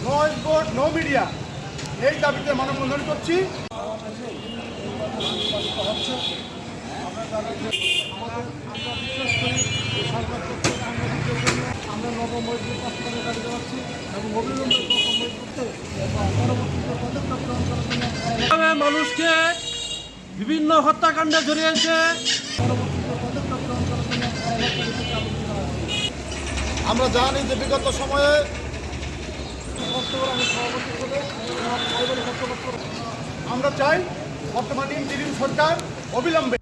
No sport no media, এই দাবিতে মানববন্ধন করছি। আমরা নবমৈত্রী প্রস্তাবে দাবি জানাচ্ছি এবং অবিলম্বে নবমৈত্রী করতে পরবর্তীতে পদক্ষেপ গ্রহণ করার জন্য মানুষকে বিভিন্ন হত্যাকাণ্ডে জড়িয়েছে। পরবর্তীতে পদক্ষেপ গ্রহণ করার জন্য আমরা জানি যে বিগত সময়ে আমি সভাপতি হিসেবে পারিবারিক হত্যাকাণ্ড আমরা চাই বর্তমান ইন্টিরিম সরকার অবিলম্বে